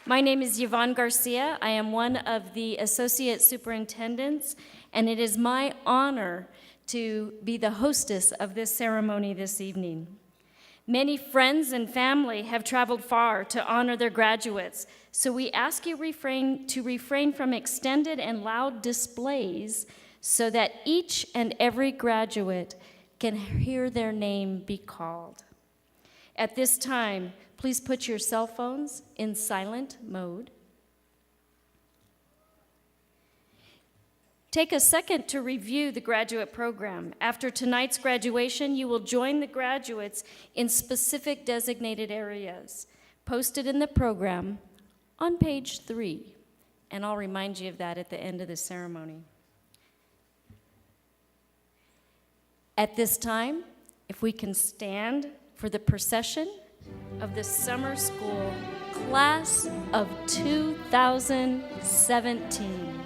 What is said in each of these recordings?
My name is Yvonne Garcia. I am one of the associate superintendents, and it is my honor to be the hostess of this ceremony this evening. Many friends and family have traveled far to honor their graduates, so we ask you to refrain from extended and loud displays so that each and every graduate can hear their name be called. At this time, please put your cell phones in silent mode. Take a second to review the graduate program. After tonight's graduation, you will join the graduates in specific designated areas posted in the program on page 3, and I'll remind you of that at the end of the ceremony. At this time, if we can stand for the procession of the summer school class of 2017.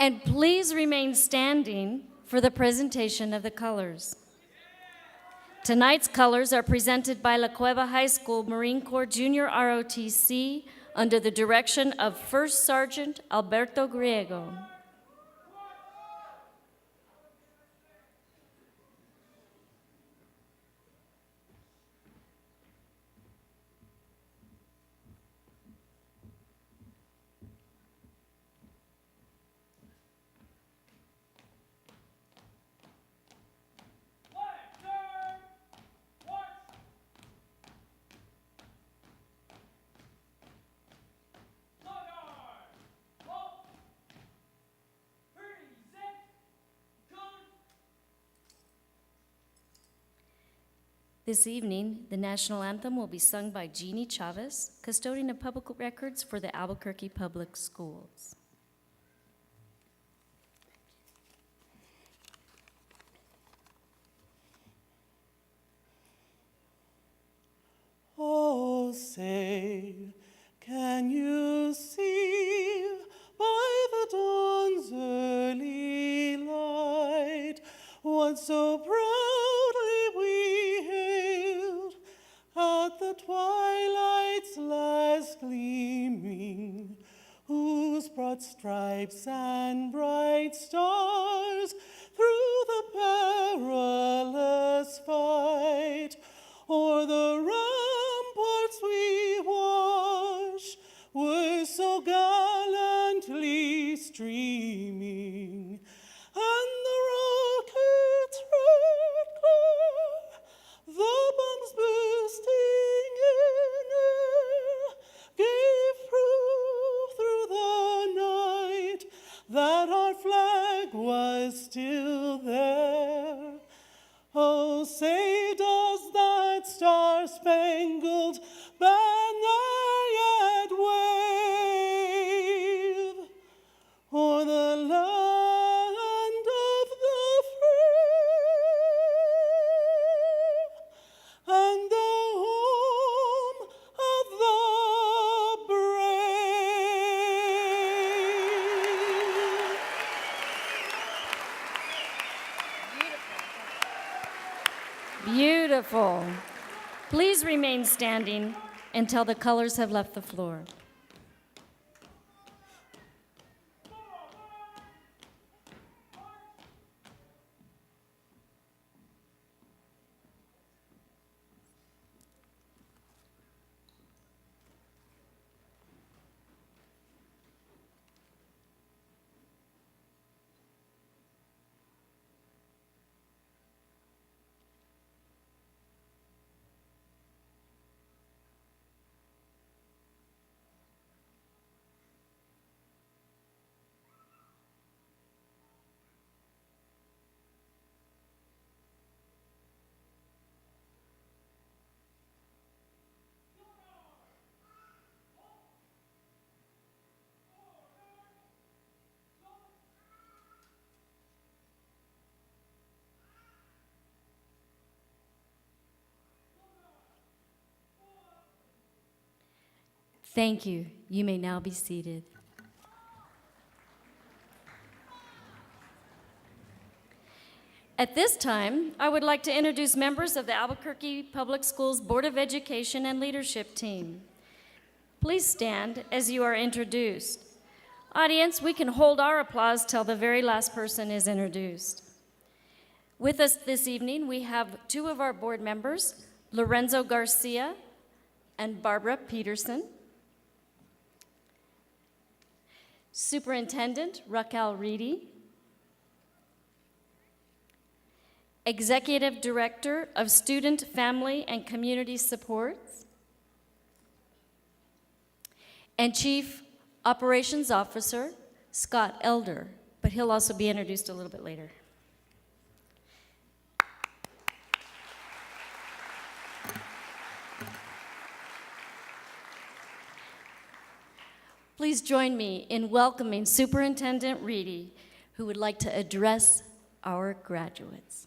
And please remain standing for the presentation of the colors. Tonight's colors are presented by La Cueva High School Marine Corps Junior ROTC under the direction of First Sergeant Alberto Griego. This evening, the national anthem will be sung by Jeannie Chavez, custodian of public records for the Albuquerque Public Schools. Oh, say, can you see by the dawn's early light what so proudly we hailed at the twilight's last gleaming, whose broad stripes and bright stars through the perilous fight o'er the ramparts we watch were so gallantly streaming, and the rockets' red glare, the bombs bursting in air, gave proof through the night that our flag was still there. Oh, say, does that star-spangled banner yet wave o'er the land of the free and the home of the brave? Beautiful. Please remain standing until the colors have left the floor. Thank you. You may now be seated. At this time, I would like to introduce members of the Albuquerque Public Schools Board of Education and Leadership Team. Please stand as you are introduced. Audience, we can hold our applause till the very last person is introduced. With us this evening, we have two of our board members, Lorenzo Garcia and Barbara Peterson. Superintendent Raquel Reedy. Executive Director of Student, Family, and Community Supports. And Chief Operations Officer Scott Elder, but he'll also be introduced a little bit later. Please join me in welcoming Superintendent Reedy, who would like to address our graduates.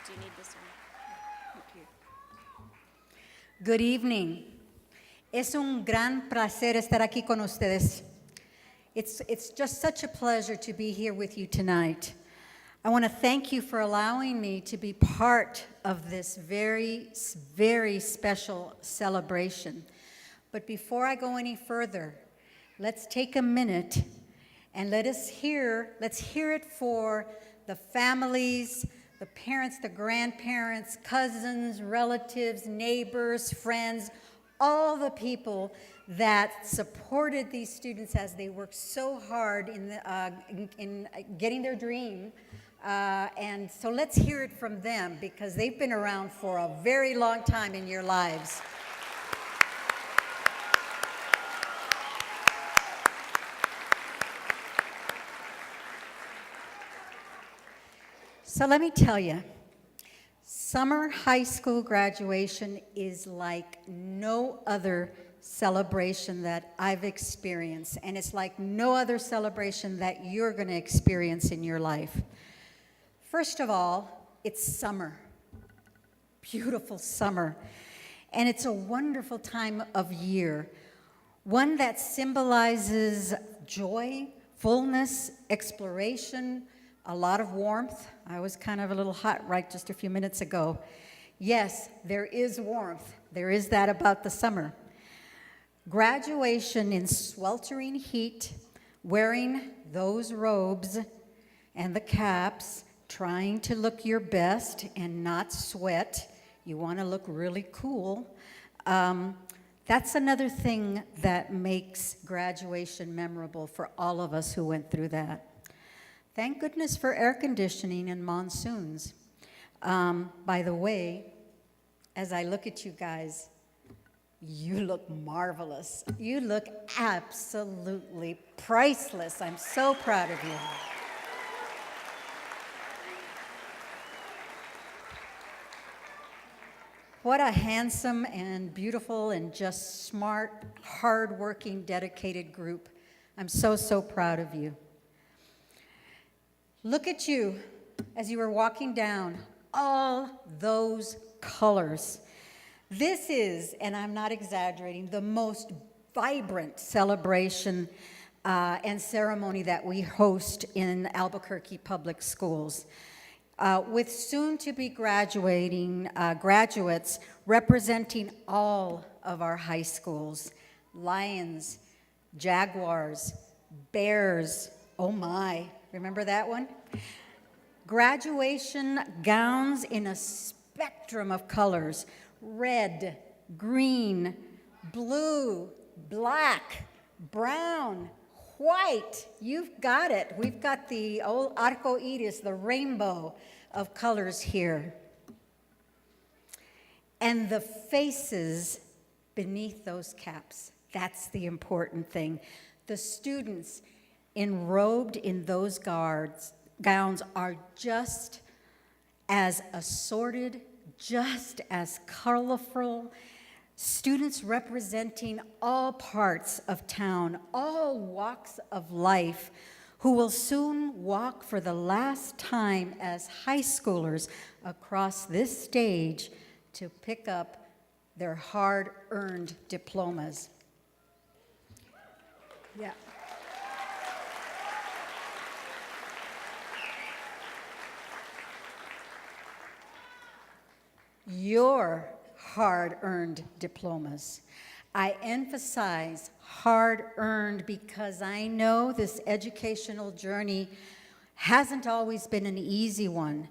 Do you need this one? Good evening. Es un gran placer estar aquí con ustedes. It's just such a pleasure to be here with you tonight. I want to thank you for allowing me to be part of this very, very special celebration. But before I go any further, let's take a minute and let's hear it for the families, the parents, the grandparents, cousins, relatives, neighbors, friends, all the people that supported these students as they worked so hard in getting their dream. And so let's hear it from them because they've been around for a very long time in your lives. So let me tell you, summer high school graduation is like no other celebration that I've experienced, and it's like no other celebration that you're going to experience in your life. First of all, it's summer, beautiful summer, and it's a wonderful time of year, one that symbolizes joy, fullness, exploration, a lot of warmth. I was kind of a little hot right just a few minutes ago. Yes, there is warmth. There is that about the summer. Graduation in sweltering heat, wearing those robes and the caps, trying to look your best and not sweat. You want to look really cool. That's another thing that makes graduation memorable for all of us who went through that. Thank goodness for air conditioning and monsoons. By the way, as I look at you guys, you look marvelous. You look absolutely priceless. I'm so proud of you. What a handsome and beautiful and just smart, hardworking, dedicated group. I'm so, so proud of you. Look at you as you were walking down, all those colors. This is, and I'm not exaggerating, the most vibrant celebration and ceremony that we host in Albuquerque Public Schools. With soon-to-be graduating graduates representing all of our high schools, lions, jaguars, bears, oh my, remember that one? Graduation gowns in a spectrum of colors, red, green, blue, black, brown, white. You've got it. We've got the old arco iris, the rainbow of colors here. And the faces beneath those caps, that's the important thing. The students enrobed in those gowns are just as assorted, just as colorful. Students representing all parts of town, all walks of life, who will soon walk for the last time as high schoolers across this stage to pick up their hard-earned diplomas. Yeah. Your hard-earned diplomas. I emphasize hard-earned because I know this educational journey hasn't always been an easy one.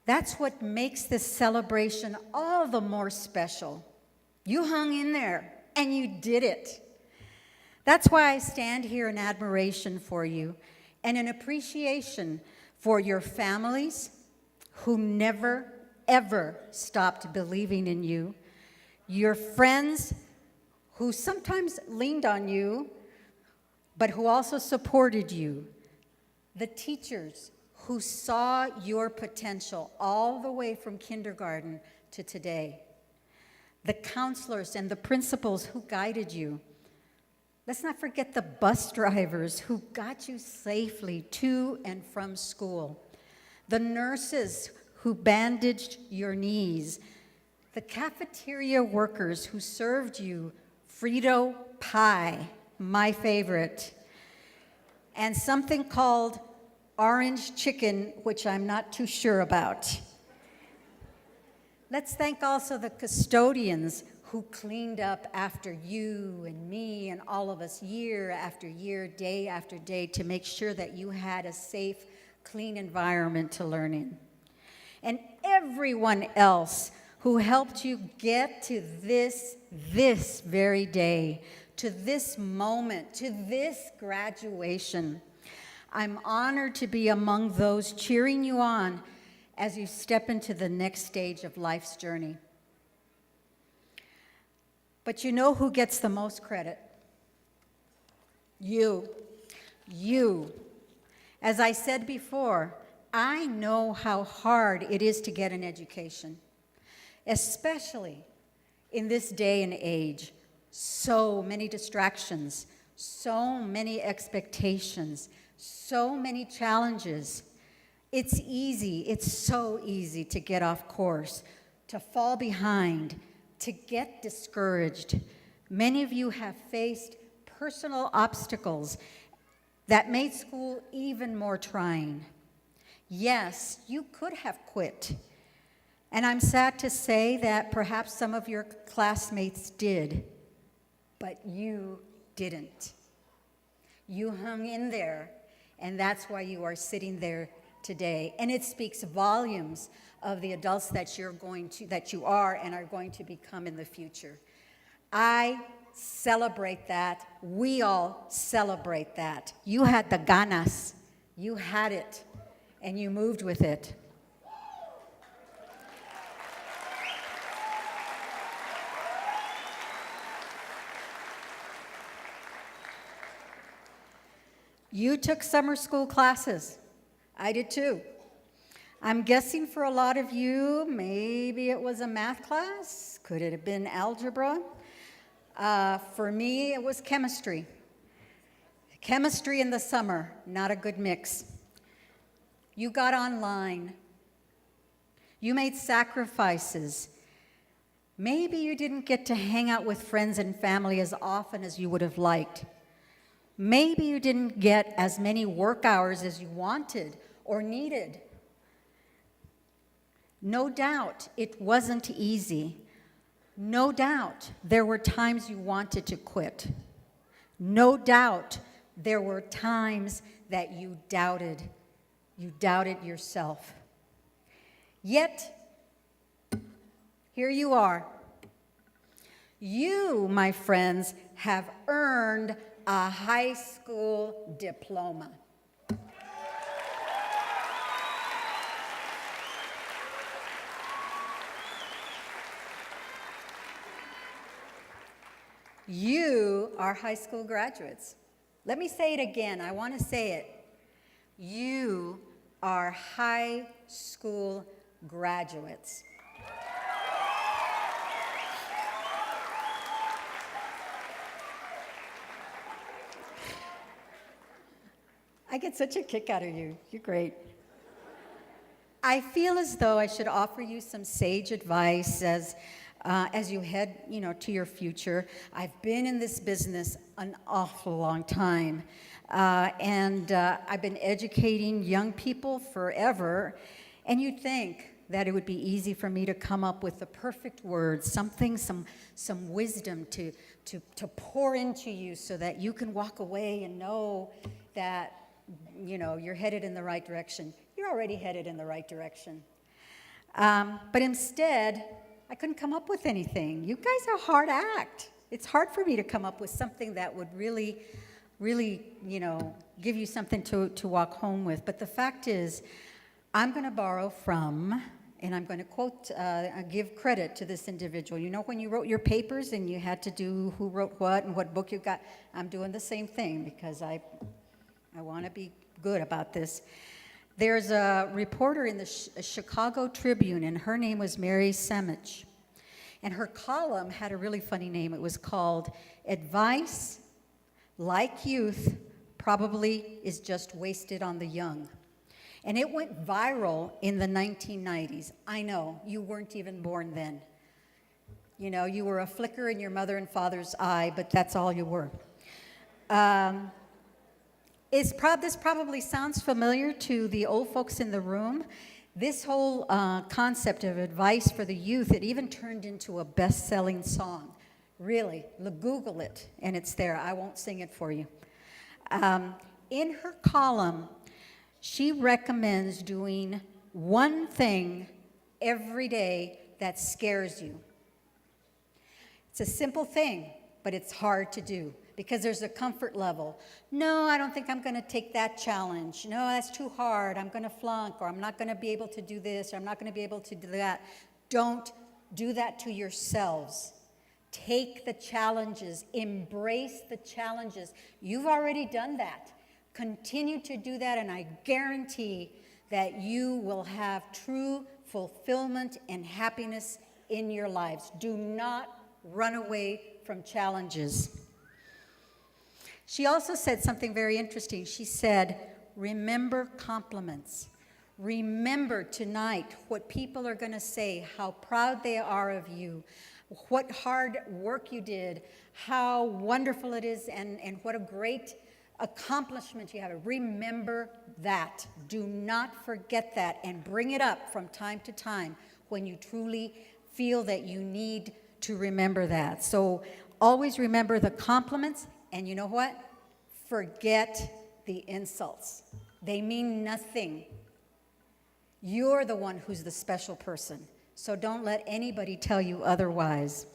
That's what makes this celebration all the more special. You hung in there, and you did it. That's why I stand here in admiration for you and in appreciation for your families who never, ever stopped believing in you, your friends who sometimes leaned on you, but who also supported you, the teachers who saw your potential all the way from kindergarten to today, the counselors and the principals who guided you. Let's not forget the bus drivers who got you safely to and from school, the nurses who bandaged your knees, the cafeteria workers who served you Frito pie, my favorite, and something called orange chicken, which I'm not too sure about. Let's thank also the custodians who cleaned up after you and me and all of us year after year, day after day, to make sure that you had a safe, clean environment to learn in. And everyone else who helped you get to this very day, to this moment, to this graduation. I'm honored to be among those cheering you on as you step into the next stage of life's journey. But you know who gets the most credit? You. You. As I said before, I know how hard it is to get an education, especially in this day and age. So many distractions, so many expectations, so many challenges. It's so easy to get off course, to fall behind, to get discouraged. Many of you have faced personal obstacles that made school even more trying. Yes, you could have quit. And I'm sad to say that perhaps some of your classmates did, but you didn't. You hung in there, and that's why you are sitting there today. And it speaks volumes of the adults that you are and are going to become in the future. I celebrate that. We all celebrate that. You had the ganas. You had it, and you moved with it. You took summer school classes. I did too. I'm guessing for a lot of you, maybe it was a math class. Could it have been algebra? For me, it was chemistry. Chemistry in the summer, not a good mix. You got online. You made sacrifices. Maybe you didn't get to hang out with friends and family as often as you would have liked. Maybe you didn't get as many work hours as you wanted or needed. No doubt it wasn't easy. No doubt there were times you wanted to quit. No doubt there were times that you doubted. You doubted yourself. Yet, here you are. You, my friends, have earned a high school diploma. You are high school graduates. Let me say it again. I want to say it. You are high school graduates. I get such a kick out of you. You're great. I feel as though I should offer you some sage advice as you head, to your future. I've been in this business an awful long time, and I've been educating young people forever. And you'd think that it would be easy for me to come up with the perfect words, some wisdom to pour into you, so that you can walk away and know that you're headed in the right direction. You're already headed in the right direction. But instead, I couldn't come up with anything. You guys are a hard act. It's hard for me to come up with something that would really, give you something to walk home with. But the fact is, I'm going to borrow from, and I'm going to quote, give credit to this individual. You know, when you wrote your papers and you had to do who wrote what and what book you got, I'm doing the same thing because I want to be good about this. There's a reporter in the Chicago Tribune, and her name was Mary Semich. And her column had a really funny name. It was called Advice Like Youth Probably is Just Wasted on the Young. And it went viral in the 1990s. I know, you weren't even born then. You know, you were a flicker in your mother and father's eye, but that's all you were. This probably sounds familiar to the old folks in the room. This whole concept of advice for the youth, it even turned into a best-selling song. Really, Google it, and it's there. I won't sing it for you. In her column, she recommends doing one thing every day that scares you. It's a simple thing, but it's hard to do because there's a comfort level. No, I don't think I'm going to take that challenge. No, that's too hard. I'm going to flunk, or I'm not going to be able to do this, or I'm not going to be able to do that. Don't do that to yourselves. Take the challenges. Embrace the challenges. You've already done that. Continue to do that, and I guarantee that you will have true fulfillment and happiness in your lives. Do not run away from challenges. She also said something very interesting. She said, remember compliments. Remember tonight what people are going to say, how proud they are of you, what hard work you did, how wonderful it is, and what a great accomplishment you have. Remember that. Do not forget that, and bring it up from time to time when you truly feel that you need to remember that. So always remember the compliments, and you know what? Forget the insults. They mean nothing. You're the one who's the special person. So don't let anybody tell you otherwise.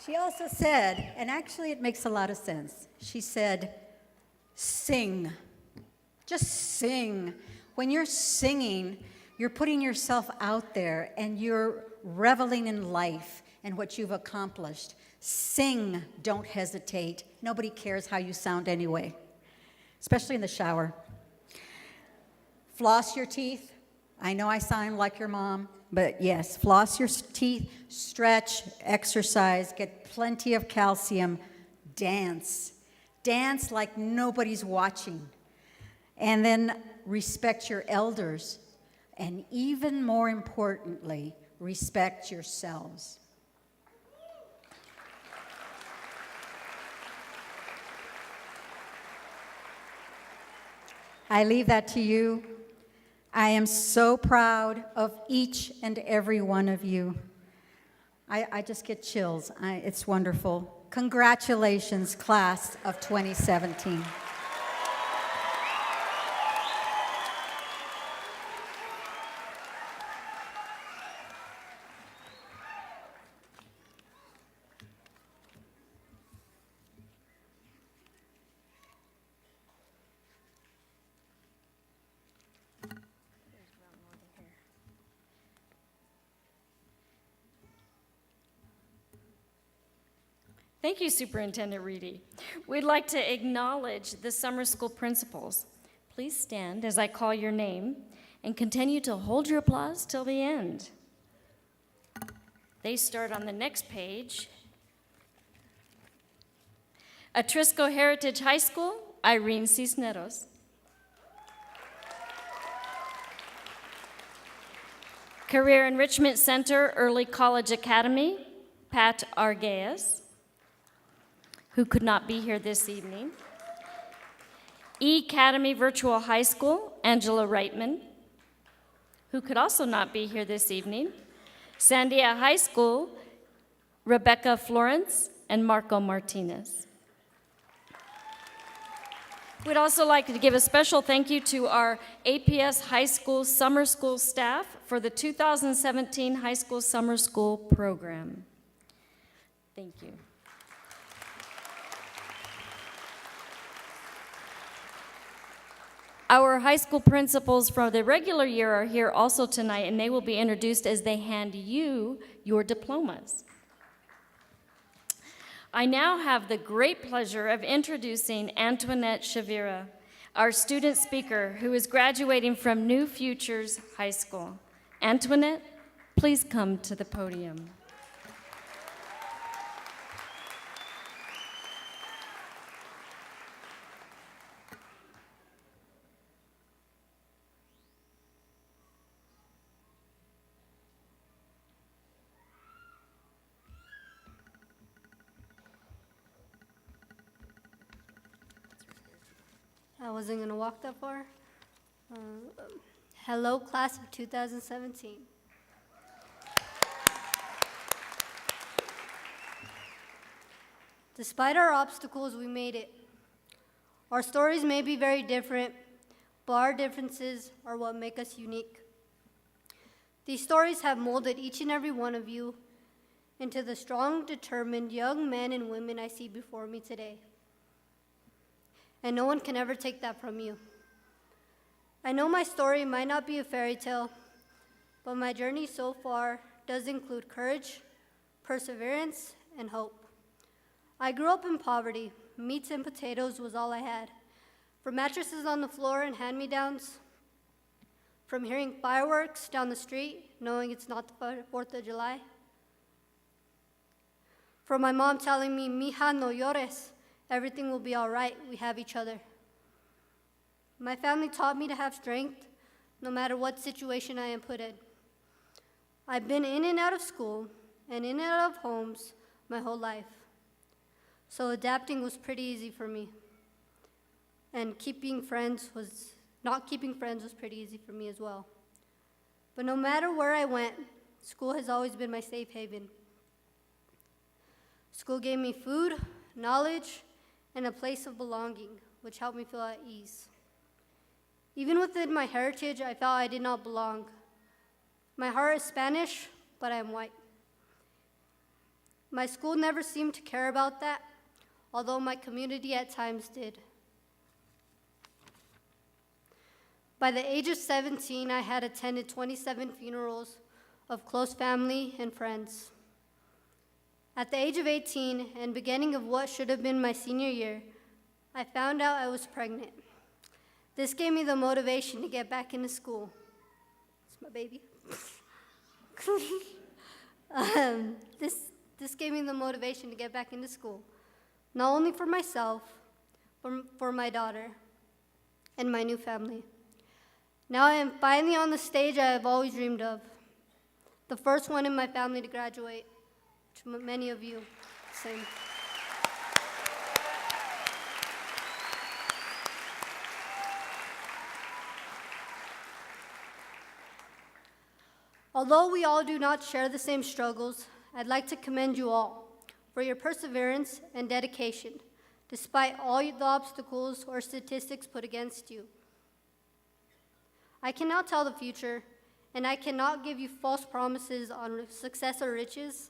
She also said, and actually it makes a lot of sense, she said, sing. Just sing. When you're singing, you're putting yourself out there and you're reveling in life and what you've accomplished. Sing, don't hesitate. Nobody cares how you sound anyway, especially in the shower. Floss your teeth. I know I sound like your mom, but yes, floss your teeth, stretch, exercise, get plenty of calcium, dance. Dance like nobody's watching. And then respect your elders. And even more importantly, respect yourselves. I leave that to you. I am so proud of each and every one of you. I just get chills. It's wonderful. Congratulations, class of 2017. Thank you, Superintendent Reedy. We'd like to acknowledge the summer school principals. Please stand as I call your name and continue to hold your applause till the end. They start on the next page. Atrisco Heritage High School, Irene Cisneros. Career Enrichment Center, Early College Academy, Pat Arguez, who could not be here this evening. E-Academy Virtual High School, Angela Reitman, who could also not be here this evening. Sandia High School, Rebecca Florence and Marco Martinez. We'd also like to give a special thank you to our APS High School Summer School staff for the 2017 High School Summer School program. Thank you. Our high school principals from the regular year are here also tonight, and they will be introduced as they hand you your diplomas. I now have the great pleasure of introducing Antoinette Shavira, our student speaker who is graduating from New Futures High School. Antoinette, please come to the podium. I wasn't going to walk that far. Hello, class of 2017. Despite our obstacles, we made it. Our stories may be very different, but our differences are what make us unique. These stories have molded each and every one of you into the strong, determined young men and women I see before me today. And no one can ever take that from you. I know my story might not be a fairy tale, but my journey so far does include courage, perseverance, and hope. I grew up in poverty. Meats and potatoes was all I had. From mattresses on the floor and hand-me-downs, from hearing fireworks down the street, knowing it's not the 4th of July, from my mom telling me, "Mija, no llores, everything will be all right, we have each other." My family taught me to have strength no matter what situation I am put in. I've been in and out of school and in and out of homes my whole life. So adapting was pretty easy for me. And not keeping friends was pretty easy for me as well. But no matter where I went, school has always been my safe haven. School gave me food, knowledge, and a place of belonging, which helped me feel at ease. Even within my heritage, I felt I did not belong. My heart is Spanish, but I am white. My school never seemed to care about that, although my community at times did. By the age of 17, I had attended 27 funerals of close family and friends. At the age of 18 and beginning of what should have been my senior year, I found out I was pregnant. This gave me the motivation to get back into school. It's my baby. This gave me the motivation to get back into school, not only for myself, but for my daughter and my new family. Now I am finally on the stage I have always dreamed of, the first one in my family to graduate, which many of you same. Although we all do not share the same struggles, I'd like to commend you all for your perseverance and dedication, despite all the obstacles or statistics put against you. I cannot tell the future, and I cannot give you false promises on success or riches,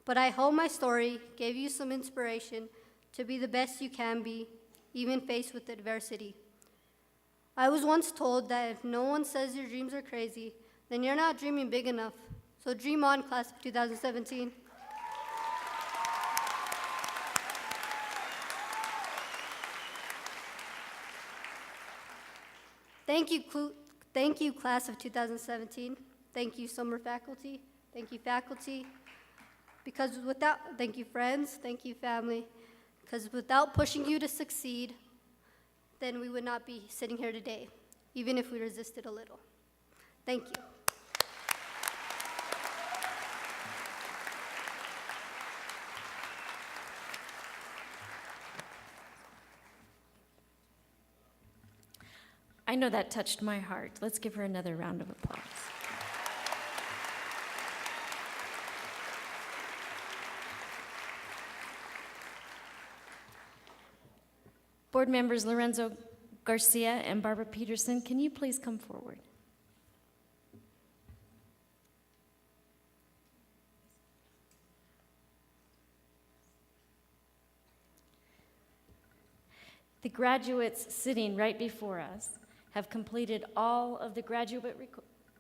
but I hope my story gave you some inspiration to be the best you can be, even faced with adversity. I was once told that if no one says your dreams are crazy, then you're not dreaming big enough. So dream on, class of 2017. Thank you, class of 2017. Thank you, summer faculty. Thank you, faculty. Thank you, friends. Thank you, family. Because without pushing you to succeed, then we would not be sitting here today, even if we resisted a little. Thank you. I know that touched my heart. Let's give her another round of applause. Board members Lorenzo Garcia and Barbara Peterson, can you please come forward? The graduates sitting right before us have completed all of the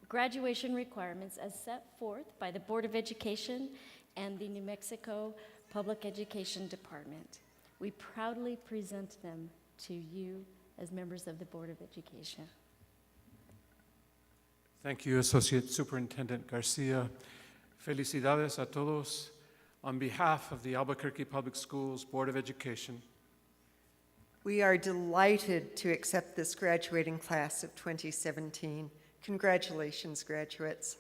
graduation requirements as set forth by the Board of Education and the New Mexico Public Education Department. We proudly present them to you as members of the Board of Education. Thank you, Associate Superintendent Garcia. Felicidades a todos. On behalf of the Albuquerque Public Schools Board of Education, we are delighted to accept this graduating class of 2017. Congratulations, graduates.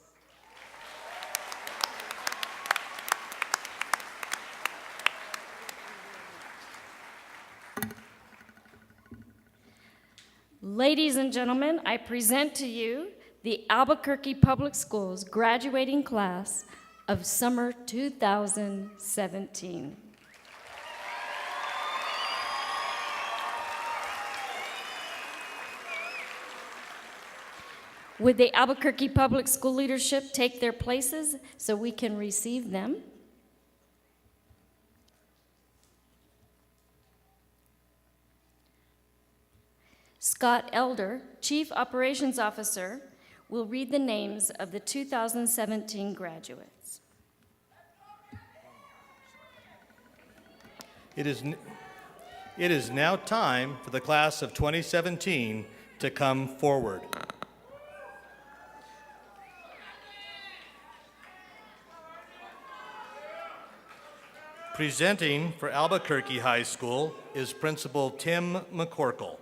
Ladies and gentlemen, I present to you the Albuquerque Public Schools graduating class of summer 2017. Would the Albuquerque Public School leadership take their places so we can receive them? Scott Elder, Chief Operations Officer, will read the names of the 2017 graduates. It is now time for the class of 2017 to come forward. Presenting for Albuquerque High School is Principal Tim McCorkle.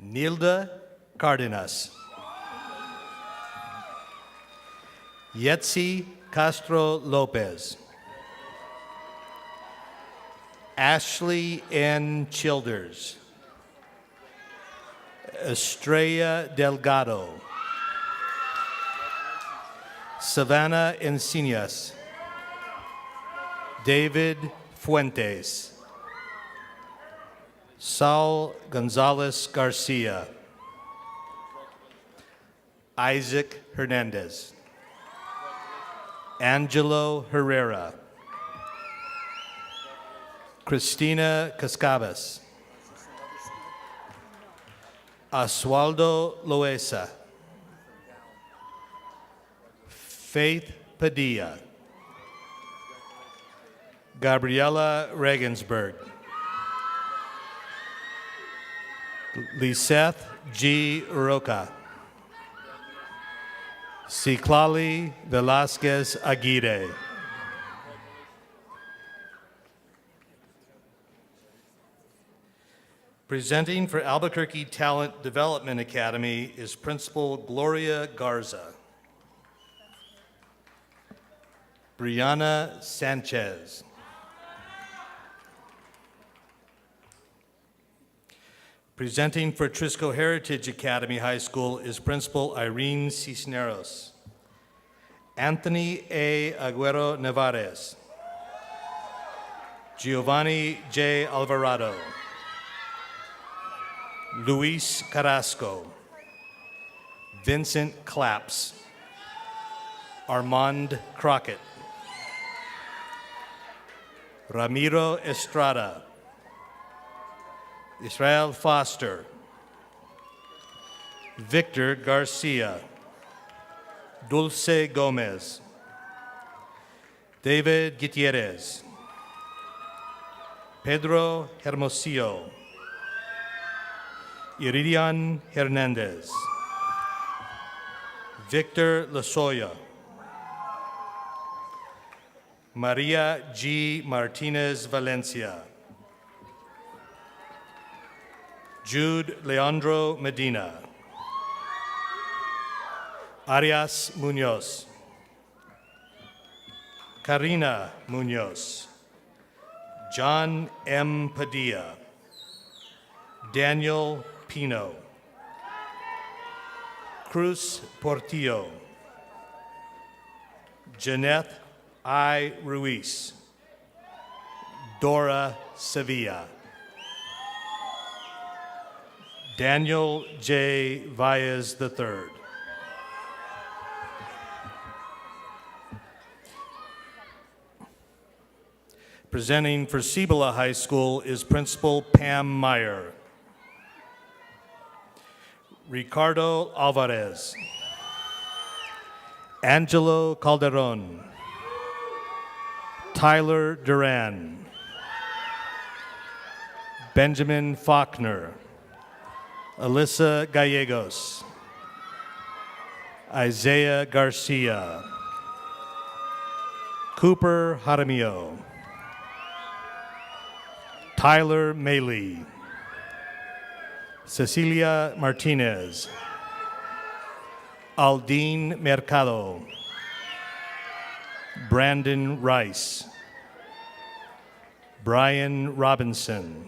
Nilda Cardenas. Yetzi Castro Lopez. Ashley N. Childers. Estrella Delgado. Savannah Encinas. David Fuentes. Saul Gonzalez Garcia. Isaac Hernandez. Angelo Herrera. Cristina Cascabas. Oswaldo Loesa. Faith Padilla. Gabriela Regensburg. Liseth G. Roca. Ciclali Velasquez Aguirre. Presenting for Albuquerque Talent Development Academy is Principal Gloria Garza. Brianna Sanchez. Presenting for Trisco Heritage Academy High School is Principal Irene Cisneros. Anthony A. Aguero Nevarez. Giovanni J. Alvarado. Luis Carrasco. Vincent Claps. Armand Crockett. Ramiro Estrada. Israel Foster. Victor Garcia. Dulce Gomez. David Gutierrez. Pedro Hermosillo. Iridian Hernandez. Victor Lozoya. Maria G. Martinez Valencia. Jude Leandro Medina. Arias Munoz. Karina Munoz. John M. Padilla. Daniel Pino. Cruz Portillo. Janeth I. Ruiz. Dora Sevilla. Daniel J. Valles III. Presenting for Cibola High School is Principal Pam Meyer. Ricardo Alvarez. Angelo Calderon. Tyler Duran. Benjamin Faulkner. Alyssa Gallegos. Isaiah Garcia. Cooper Jaramillo. Tyler Maley. Cecilia Martinez. Aldine Mercado. Brandon Rice. Brian Robinson.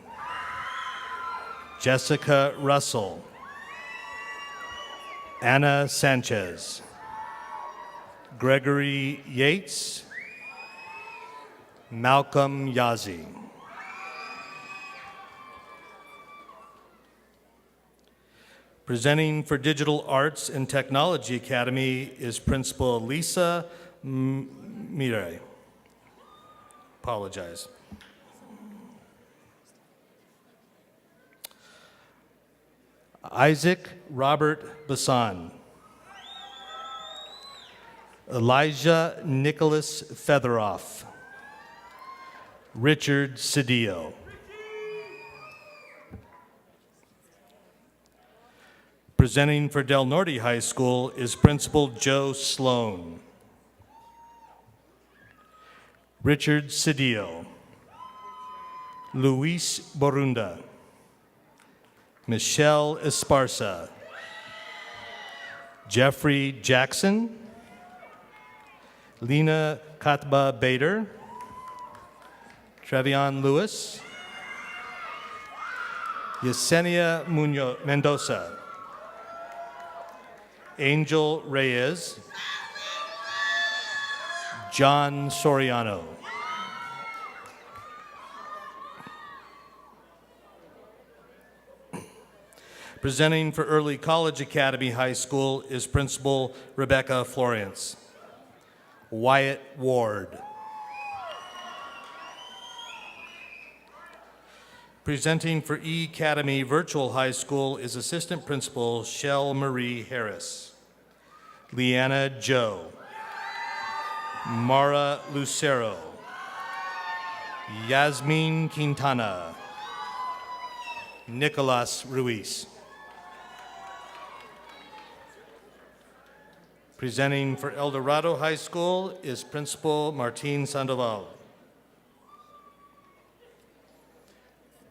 Jessica Russell. Anna Sanchez. Gregory Yates. Malcolm Yazi. Presenting for Digital Arts and Technology Academy is Principal Lisa Mire. Apologize. Isaac Robert Bassan. Elijah Nicholas Featheroff. Richard Cedillo. Presenting for Del Norte High School is Principal Joe Sloan. Richard Cedillo. Luis Borunda. Michelle Esparza. Jeffrey Jackson. Lena Katba Bader. Trevion Lewis. Yesenia Mendoza. Angel Reyes. John Soriano. Presenting for Early College Academy High School is Principal Rebecca Florence. Wyatt Ward. Presenting for E Academy Virtual High School is Assistant Principal Shell Marie Harris. Leanna Joe. Mara Lucero. Yasmin Quintana. Nicolas Ruiz. Presenting for El Dorado High School is Principal Martin Sandoval.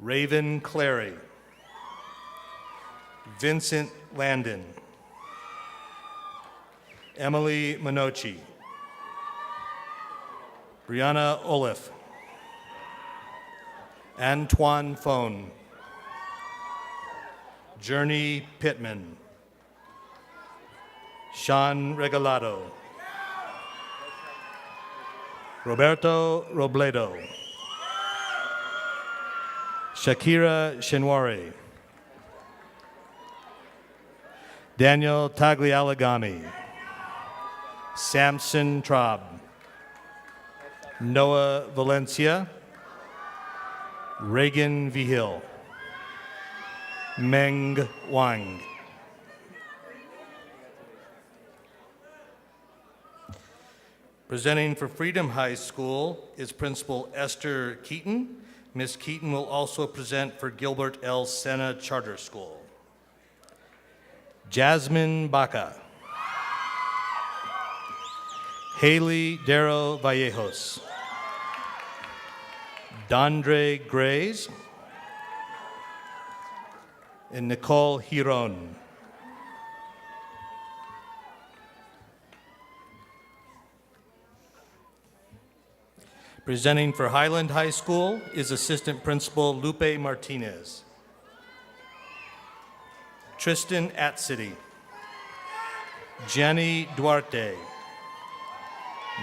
Raven Clary. Vincent Landon. Emily Minochi. Brianna Olif. Antoine Phone. Journey Pittman. Sean Regalado. Roberto Robledo. Shakira Shenwari. Daniel Taglialagami. Samson Traub. Noah Valencia. Reagan Vigil. Meng Wang. Presenting for Freedom High School is Principal Esther Keaton. Ms. Keaton will also present for Gilbert L. Sena Charter School. Jasmine Baca. Haley Darrow Vallejos. Dondre Grays. And Nicole Hiron. Presenting for Highland High School is Assistant Principal Lupe Martinez. Tristan Atsidy. Jenny Duarte.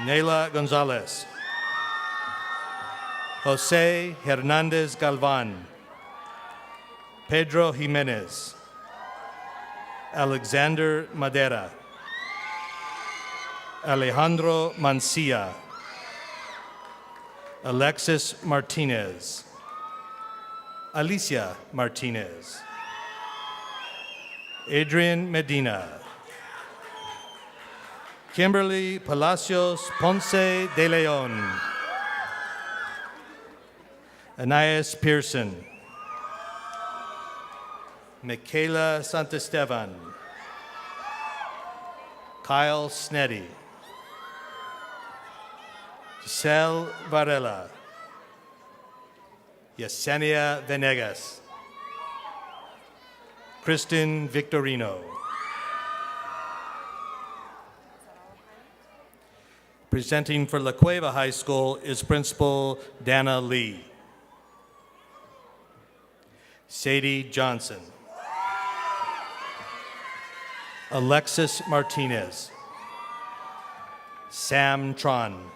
Nayla Gonzalez. Jose Hernandez Galvan. Pedro Jimenez. Alexander Madera. Alejandro Mancia. Alexis Martinez. Alicia Martinez. Adrian Medina. Kimberly Palacios Ponce de Leon. Anais Pearson. Michaela Santisteban. Kyle Sneddy. Giselle Varela. Yesenia Venegas. Kristen Victorino. Presenting for La Cueva High School is Principal Dana Lee. Sadie Johnson. Alexis Martinez. Sam Tron.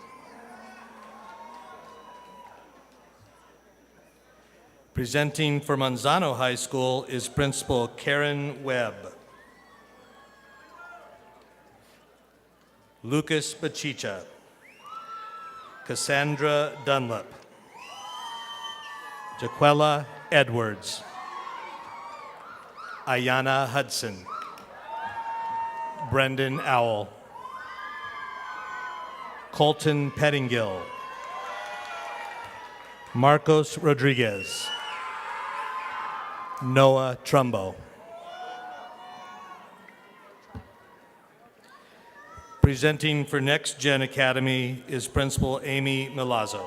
Presenting for Manzano High School is Principal Karen Webb. Lucas Bachicha. Cassandra Dunlap. Jaquella Edwards. Ayana Hudson. Brendan Owl. Colton Pettingill. Marcos Rodriguez. Noah Trumbo. Presenting for Next Gen Academy is Principal Amy Milazzo.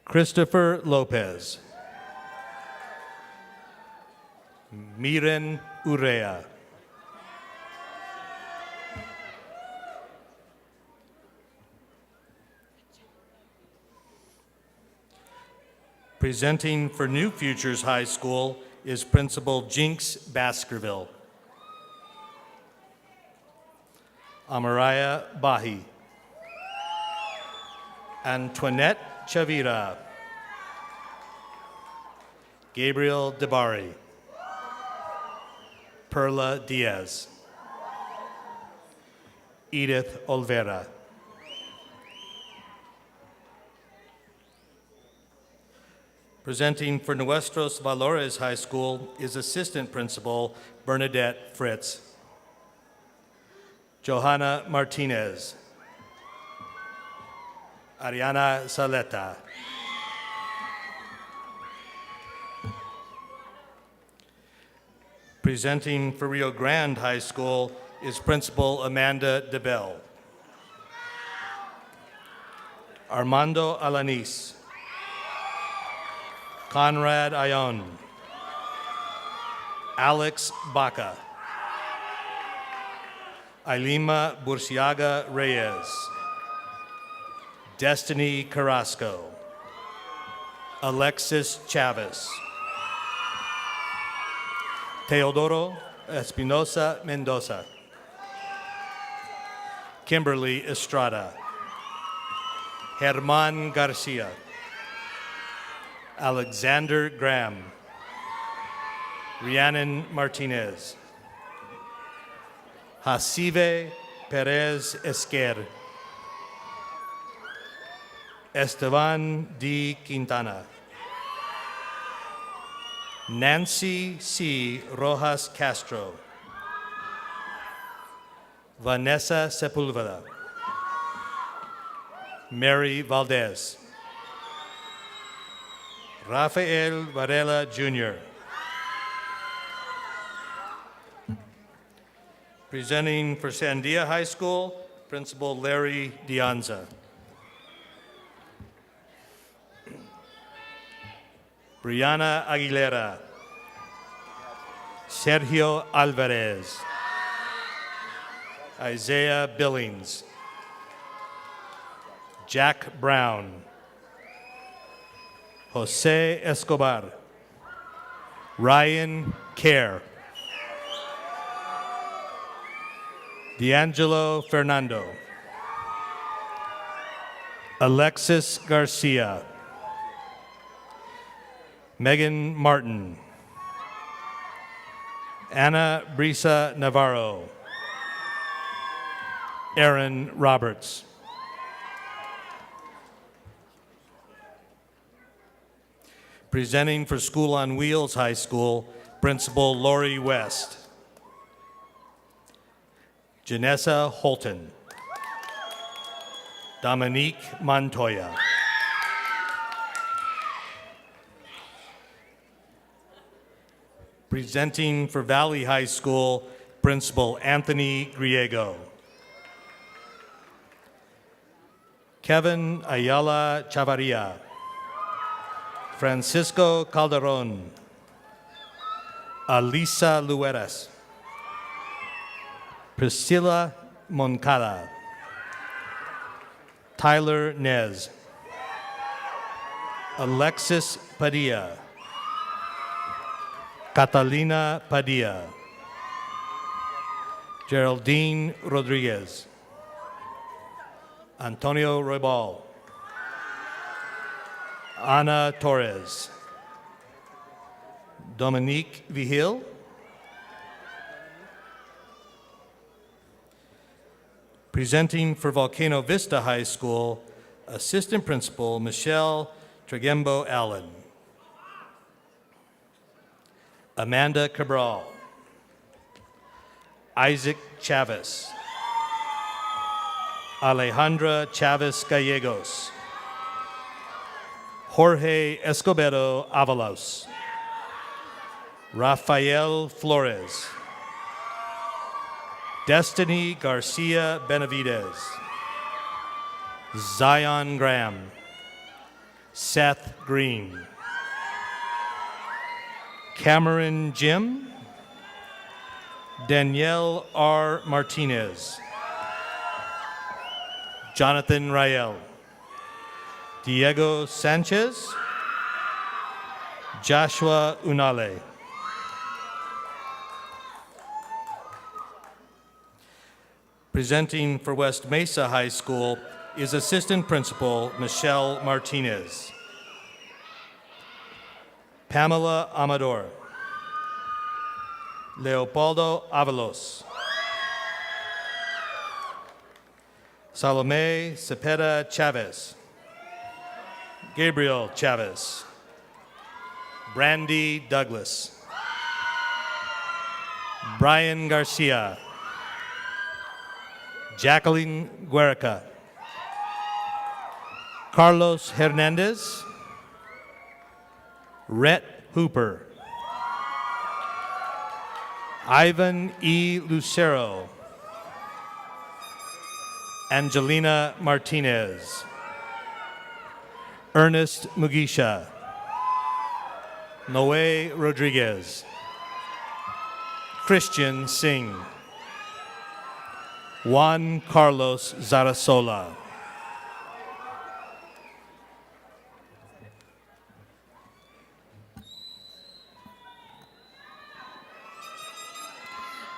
Christopher Lopez. Miren Urea. Presenting for New Futures High School is Principal Jinx Baskerville. Amaraya Bahi. Antoinette Chavira. Gabriel Debari. Perla Diaz. Edith Olvera. Presenting for Nuestros Valores High School is Assistant Principal Bernadette Fritz. Johanna Martinez. Ariana Saleta. Presenting for Rio Grande High School is Principal Amanda DeBell. Armando Alanis. Conrad Ayon. Alex Baca. Ailima Burciaga Reyes. Destiny Carrasco. Alexis Chavez. Teodoro Espinosa Mendoza. Kimberly Estrada. Herman Garcia. Alexander Graham. Rhiannon Martinez. Jacive Perez Esquer. Esteban D. Quintana. Nancy C. Rojas Castro. Vanessa Sepulveda. Mary Valdez. Rafael Varela Jr. Presenting for Sandia High School, Principal Larry Dianza. Brianna Aguilera. Sergio Alvarez. Isaiah Billings. Jack Brown. Jose Escobar. Ryan Kerr. D'Angelo Fernando. Alexis Garcia. Megan Martin. Anna Brisa Navarro. Aaron Roberts. Presenting for School on Wheels High School, Principal Lori West. Janessa Holton. Dominique Montoya. Presenting for Valley High School, Principal Anthony Griego. Kevin Ayala Chavarria, Francisco Calderon, Alisa Lueras, Priscilla Moncada, Tyler Nez, Alexis Padilla, Catalina Padilla, Geraldine Rodriguez, Antonio Roybal, Ana Torres, Dominique Vigil, presenting for Volcano Vista High School, Assistant Principal Michelle Tregembo Allen, Amanda Cabral, Isaac Chavez, Alejandra Chavez Gallegos, Jorge Escobedo Avalos, Rafael Flores, Destiny Garcia Benavidez, Zion Graham, Seth Green, Cameron Jim, Danielle R. Martinez, Jonathan Rael, Diego Sanchez, Joshua Unale. Presenting for West Mesa High School is Assistant Principal Michelle Martinez. Pamela Amador, Leopoldo Avalos, Salome Cepeda Chavez, Gabriel Chavez, Brandy Douglas, Brian Garcia, Jacqueline Guerica, Carlos Hernandez, Rhett Hooper, Ivan E. Lucero, Angelina Martinez, Ernest Mugisha, Noe Rodriguez, Christian Singh, Juan Carlos Zarasola.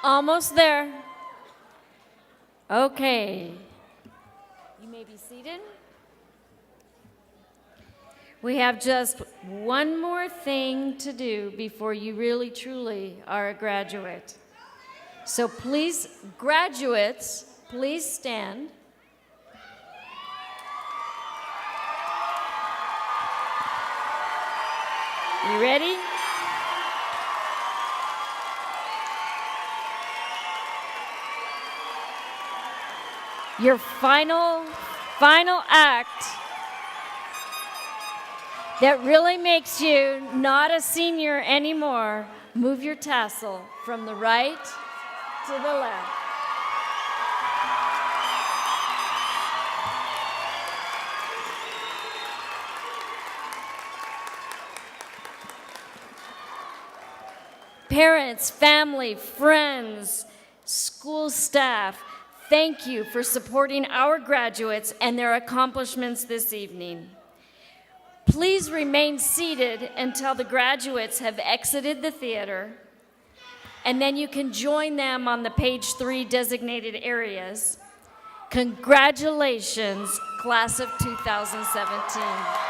Almost there. Okay. You may be seated. We have just one more thing to do before you really truly are a graduate. So please, graduates, please stand. You ready? Your final act that really makes you not a senior anymore, move your tassel from the right to the left. Parents, family, friends, school staff, thank you for supporting our graduates and their accomplishments this evening. Please remain seated until the graduates have exited the theater, and then you can join them on the page 3 designated areas. Congratulations, class of 2017.